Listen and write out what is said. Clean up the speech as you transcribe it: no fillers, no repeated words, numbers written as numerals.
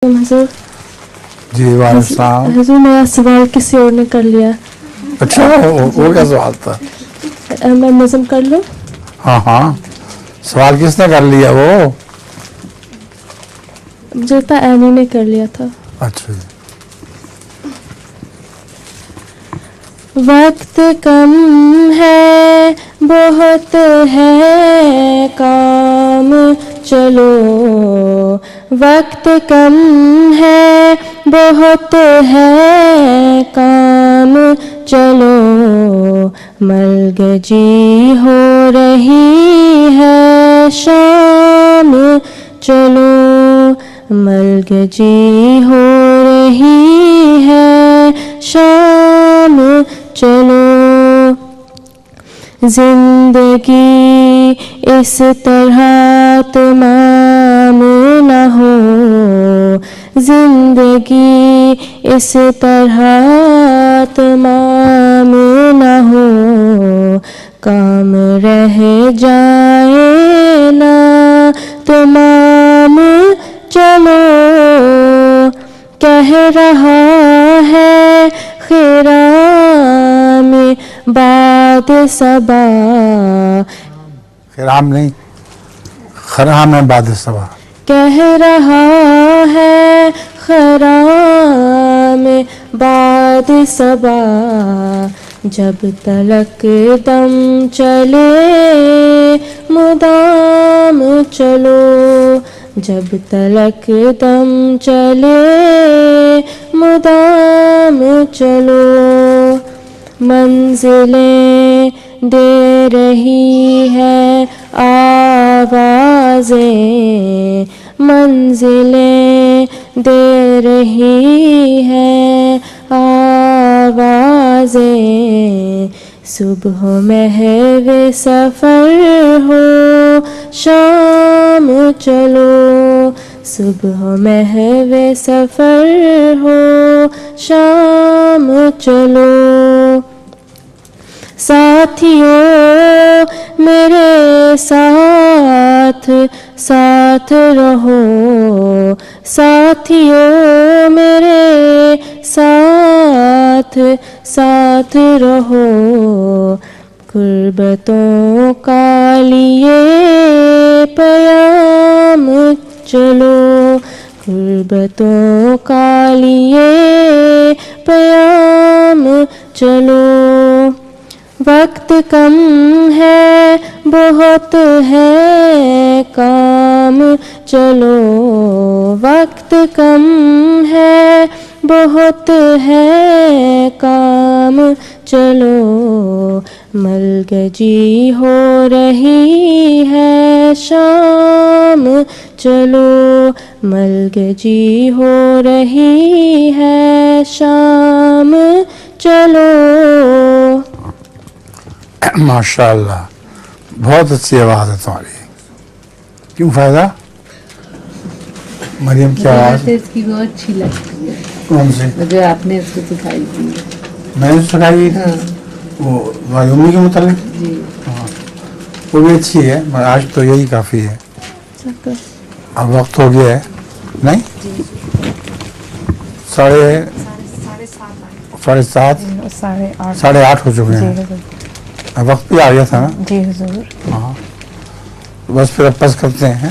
حضور جی وعلیکم السلام. حضور میرا سوال کسی اور نے کر لیا. اچھا وہ کیا سوال تھا؟ میں نظم کر لوں؟ ہاں ہاں سوال کس نے کر لیا؟ وہ مجھے لگتا ہے اینی نے کر لیا تھا. اچھا جی. وقت کم ہے بہت ہے کام چلو، وقت کم ہے بہت ہے کام چلو، ملگ جی ہو رہی ہے شام چلو، ملگ جی ہو رہی ہے شام چلو، زندگی اس طرح تمام نہ ہو، زندگی اس طرح تمام نہ ہو، کام رہ جائے نا تمام چلو، کہہ رہا ہے خرام باد صبا، خرام نہیں خرام ہے باد صبا، کہہ رہا ہے خرام باد صبا، جب تلک دم چلے مدام چلو، جب تلک دم چلے مدام چلو، منزلیں دے رہی ہے آوازیں، منزلیں دے رہی ہے آوازیں، صبح محو سفر ہو شام چلو، صبح محو سفر ہو شام چلو، ساتھیوں میرے ساتھ ساتھ رہو، ساتھیوں میرے ساتھ ساتھ رہو، غربتوں کا لیے پیام چلو، غربتوں کا لیے پیام چلو، وقت کم ہے بہت ہے کام چلو، وقت کم ہے بہت ہے کام چلو، ملگ جی ہو رہی ہے شام چلو، ملگ جی ہو رہی ہے شام چلو. ماشاء اللہ بہت اچھی آواز ہے تمہاری. کیوں فائدہ؟ مریم کی آواز اس کی بہت اچھی لگتی ہے. کون سی؟ جو آپ نے اس کو سکھائی تھی. میں نے سکھائی ہاں وہ وایومی کے متعلق. جی ہاں وہ بھی اچھی ہے مگر آج تو یہی کافی ہے. اب وقت ہو گیا ہے نہیں؟ 7:30 ہو چکے ہیں. وقت بھی آ گیا تھا نا. جی حضور. ہاں بس پھر اب پس کرتے ہیں.